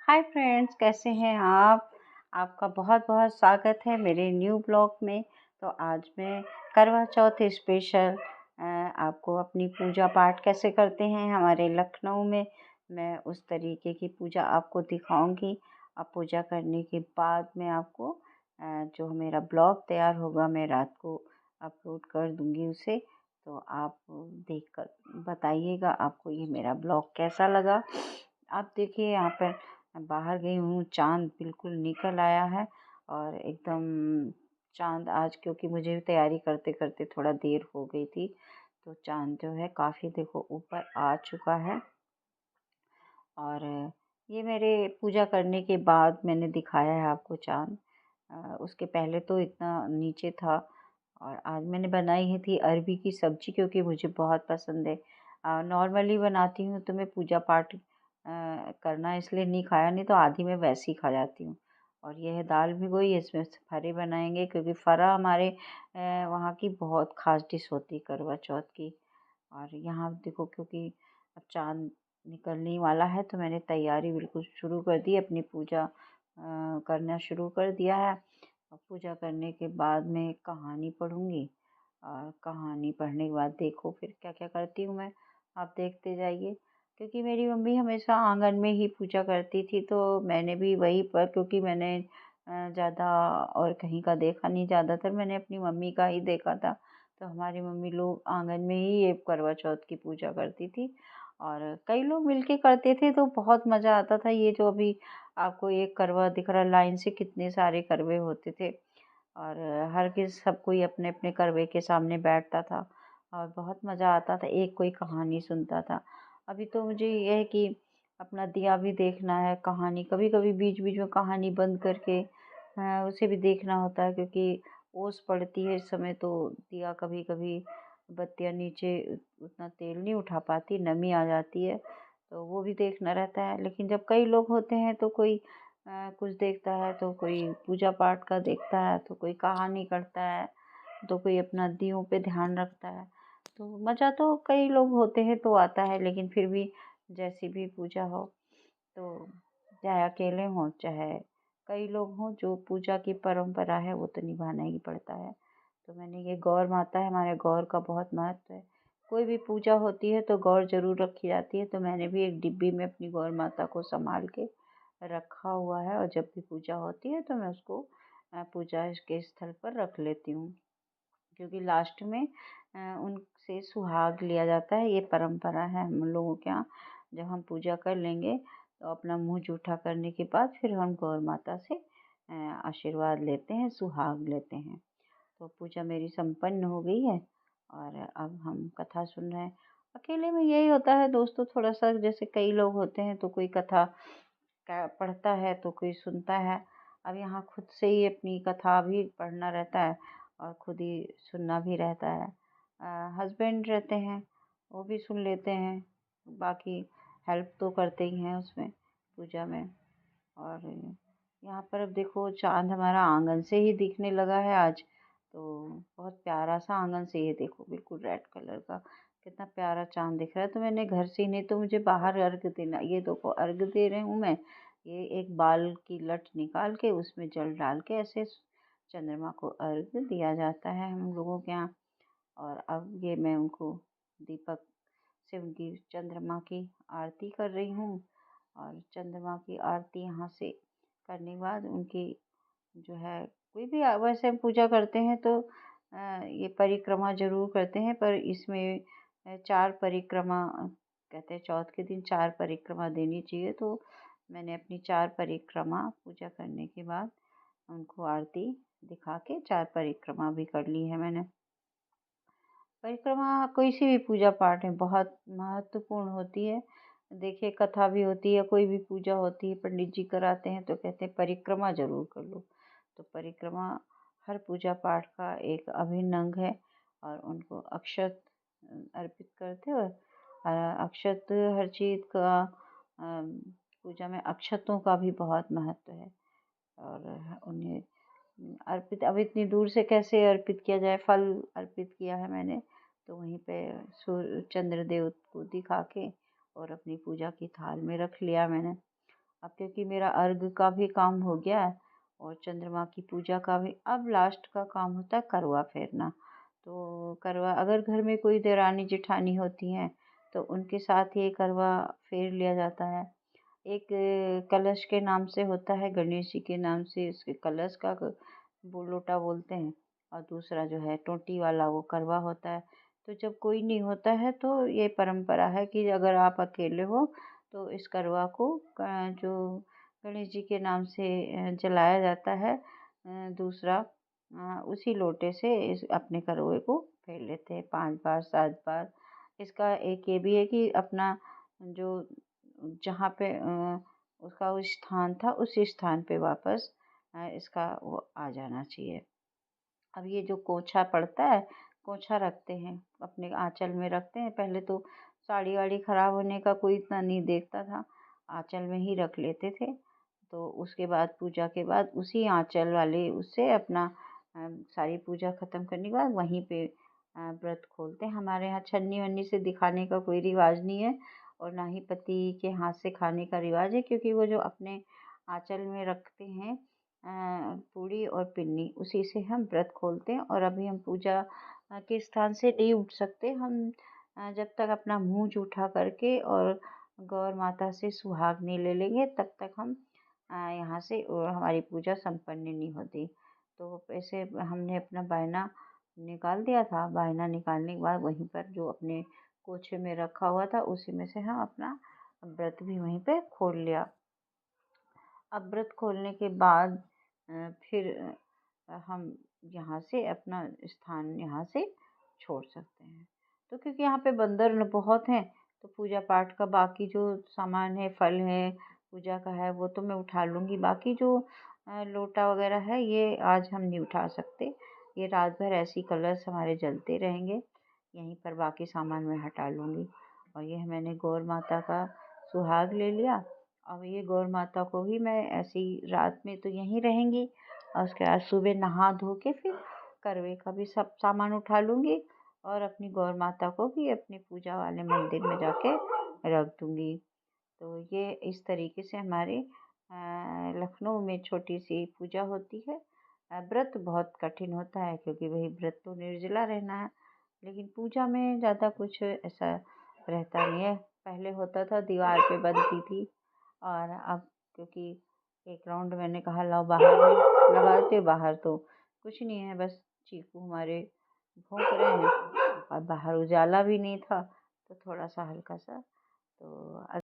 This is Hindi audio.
हाय फ्रेंड्स, कैसे हैं आप? आपका बहुत-बहुत स्वागत है मेरे न्यू ब्लॉग में। तो आज मैं करवा चौथ स्पेशल आपको अपनी पूजा पाठ कैसे करते हैं हमारे लखनऊ में, मैं उस तरीके की पूजा आपको दिखाऊंगी। अब पूजा करने के बाद मैं आपको जो मेरा ब्लॉग तैयार होगा मैं रात को अपलोड कर दूंगी उसे। तो आप देखकर बताइएगा आपको ये मेरा ब्लॉग कैसा लगा। आप देखिए यहाँ पर बाहर गई हूँ, चाँद बिल्कुल निकल आया है और एकदम चाँद आज क्योंकि मुझे तैयारी करते-करते थोड़ा देर हो गई थी, तो चाँद जो है काफ़ी देखो ऊपर आ चुका है। और ये मेरे पूजा करने के बाद मैंने दिखाया है आपको चाँद। उसके पहले तो इतना नीचे था। और आज मैंने बनाई है थी अरबी की सब्ज़ी क्योंकि मुझे बहुत पसंद है। नॉर्मली बनाती हूँ तो मैं पूजा पाठ करना इसलिए नहीं खाया, नहीं तो आधी मैं वैसे ही खा जाती हूँ। और यह दाल भिगोई है, इसमें से फरे बनाएंगे क्योंकि फरा हमारे वहाँ की बहुत ख़ास डिश होती है करवा चौथ की। और यहाँ देखो क्योंकि अब चाँद निकलने ही वाला है तो मैंने तैयारी बिल्कुल शुरू कर दी, अपनी पूजा करना शुरू कर दिया है। और पूजा करने के बाद मैं कहानी पढ़ूँगी और कहानी पढ़ने के बाद देखो फिर क्या-क्या करती हूँ मैं, आप देखते जाइए। क्योंकि मेरी मम्मी हमेशा आंगन में ही पूजा करती थी तो मैंने भी वहीं पर, क्योंकि मैंने ज़्यादा और कहीं का देखा नहीं, ज़्यादातर मैंने अपनी मम्मी का ही देखा था। तो हमारी मम्मी लोग आंगन में ही ये करवा चौथ की पूजा करती थी और कई लोग मिलके करते थे तो बहुत मज़ा आता था। ये जो अभी आपको एक करवा दिख रहा है, लाइन से कितने सारे करवे होते थे और हर किस सब कोई अपने-अपने करवे के सामने बैठता था और बहुत मज़ा आता था, एक कोई कहानी सुनता था। अभी तो मुझे ये है कि अपना दिया भी देखना है, कहानी कभी-कभी बीच-बीच में कहानी बंद करके उसे भी देखना होता है क्योंकि ओस पड़ती है इस समय तो दिया कभी-कभी बत्तियाँ नीचे उतना तेल नहीं उठा पाती, नमी आ जाती है, तो वो भी देखना रहता है। लेकिन जब कई लोग होते हैं तो कोई कुछ देखता है, तो कोई पूजा पाठ का देखता है, तो कोई कहानी करता है, तो कोई अपना दियों पे ध्यान रखता है। तो मज़ा तो कई लोग होते हैं तो आता है, लेकिन फिर भी जैसी भी पूजा हो तो चाहे अकेले हों चाहे कई लोग हों, जो पूजा की परंपरा है वो तो निभाना ही पड़ता है। तो मैंने ये गौर माता है, हमारे गौर का बहुत महत्व है। कोई भी पूजा होती है तो गौर ज़रूर रखी जाती है, तो मैंने भी एक डिब्बी में अपनी गौर माता को सँभाल के रखा हुआ है और जब भी पूजा होती है तो मैं उसको पूजा के स्थल पर रख लेती हूँ। क्योंकि लास्ट में उनसे सुहाग लिया जाता है, ये परंपरा है हम लोगों के यहाँ। जब हम पूजा कर लेंगे तो अपना मुँह जूठा करने के बाद फिर हम गौर माता से आशीर्वाद लेते हैं, सुहाग लेते हैं। तो पूजा मेरी संपन्न हो गई है और अब हम कथा सुन रहे हैं। अकेले में यही होता है दोस्तों, थोड़ा-सा जैसे कई लोग होते हैं तो कोई कथा का पढ़ता है तो कोई सुनता है। अब यहाँ खुद से ही अपनी कथा भी पढ़ना रहता है और खुद ही सुनना भी रहता है। हस्बैंड रहते हैं, वो भी सुन लेते हैं, बाकी हेल्प तो करते ही हैं उसमें पूजा में। और यहाँ पर अब देखो चाँद हमारा आँगन से ही दिखने लगा है आज, तो बहुत प्यारा-सा आँगन से, ये देखो बिल्कुल रेड कलर का, कितना प्यारा चाँद दिख रहा है। तो मैंने घर से ही, नहीं तो मुझे बाहर अर्घ देना, ये देखो अर्घ दे रही हूँ मैं। ये एक बाल की लठ निकाल के उसमें जल डाल के ऐसे चंद्रमा को अर्घ दिया जाता है हम लोगों के यहाँ। और अब ये मैं उनको दीपक से उनकी चंद्रमा की आरती कर रही हूँ और चंद्रमा की आरती यहाँ से करने के बाद उनकी जो है, कोई भी वैसे हम पूजा करते हैं तो ये परिक्रमा ज़रूर करते हैं, पर इसमें 4 परिक्रमा कहते हैं, चौथ के दिन 4 परिक्रमा देनी चाहिए। तो मैंने अपनी 4 परिक्रमा पूजा करने के बाद उनको आरती दिखा के 4 परिक्रमा भी कर ली है मैंने। परिक्रमा कोई सी भी पूजा पाठ में बहुत महत्वपूर्ण होती है। देखिए कथा भी होती है, कोई भी पूजा होती है, पंडित जी कराते हैं तो कहते हैं परिक्रमा ज़रूर कर लो। तो परिक्रमा हर पूजा पाठ का एक अभिन्न अंग है और उनको अक्षत अर्पित करते हैं। और अक्षत हर चीज़ का पूजा में अक्षतों का भी बहुत महत्व है और उन्हें अर्पित, अब इतनी दूर से कैसे अर्पित किया जाए, फल अर्पित किया है मैंने, तो वहीं पे सूर्य चंद्रदेव को दिखा के और अपनी पूजा की थाल में रख लिया मैंने। अब क्योंकि मेरा अर्घ का भी काम हो गया है और चंद्रमा की पूजा का भी, अब लास्ट का काम होता है करवा फेरना। तो करवा, अगर घर में कोई देरानी जेठानी होती हैं तो उनके साथ ये करवा फेर लिया जाता है। एक कलश के नाम से होता है, गणेश जी के नाम से इसके कलश का वो लोटा बोलते हैं, और दूसरा जो है टोटी वाला वो करवा होता है। तो जब कोई नहीं होता है तो ये परंपरा है कि अगर आप अकेले हो तो इस करवा को जो गणेश जी के नाम से जलाया जाता है, दूसरा उसी लोटे से इस अपने करवे को फेर लेते हैं 5 बार 7 बार। इसका एक ये भी है कि अपना जो जहाँ पे उसका वो स्थान था उसी स्थान पे वापस इसका वो आ जाना चाहिए। अब ये जो कोछा पड़ता है, कोछा रखते हैं, अपने आँचल में रखते हैं। पहले तो साड़ी-वाड़ी खराब होने का कोई इतना नहीं देखता था, आँचल में ही रख लेते थे। तो उसके बाद पूजा के बाद उसी आँचल वाले उससे अपना सारी पूजा खत्म करने के बाद वहीं पे व्रत खोलते हैं। हमारे यहाँ छन्नी-वन्नी से दिखाने का कोई रिवाज नहीं है और ना ही पति के हाथ से खाने का रिवाज है, क्योंकि वो जो अपने आँचल में रखते हैं पूड़ी और पिन्नी, उसी से हम व्रत खोलते हैं। और अभी हम पूजा के स्थान से नहीं उठ सकते। हम जब तक अपना मुँह जूठा करके और गौर माता से सुहाग नहीं ले लेंगे तब तक हम यहाँ से हमारी पूजा संपन्न नहीं होती। तो ऐसे हमने अपना बायना निकाल दिया था। बायना निकालने के बाद वहीं पर जो अपने कोछे में रखा हुआ था उसी में से हम अपना व्रत भी वहीं पे खोल लिया। अब व्रत खोलने के बाद फिर हम यहाँ से अपना स्थान यहाँ से छोड़ सकते हैं। तो क्योंकि यहाँ पे बंदर न बहुत हैं, तो पूजा पाठ का बाकी जो सामान है, फल है, पूजा का है, वो तो मैं उठा लूँगी। बाकी जो लोटा वगैरह है ये आज हम नहीं उठा सकते। ये रात भर ऐसे ही कलश हमारे जलते रहेंगे। यहीं पर बाकी सामान मैं हटा लूँगी। और ये मैंने गौर माता का सुहाग ले लिया। अब ये गौर माता को भी मैं ऐसे ही रात में तो यहीं रहेंगी और उसके बाद सुबह नहा धो के फिर करवे का भी सब सामान उठा लूँगी और अपनी गौर माता को भी अपनी पूजा वाले मंदिर में जाके रख दूँगी। तो ये इस तरीके से हमारे लखनऊ में छोटी सी पूजा होती है। व्रत बहुत कठिन होता है क्योंकि वही व्रत तो निर्जला रहना है, लेकिन पूजा में ज़्यादा कुछ ऐसा रहता नहीं है। पहले होता था दीवार पे बनती थी, और अब क्योंकि एक राउंड मैंने कहा लाओ बाहर भी लगाते, बाहर तो कुछ नहीं है, बस चीकू हमारे भौंक रहे हैं और बाहर उजाला भी नहीं था, तो थोड़ा सा हल्का सा तो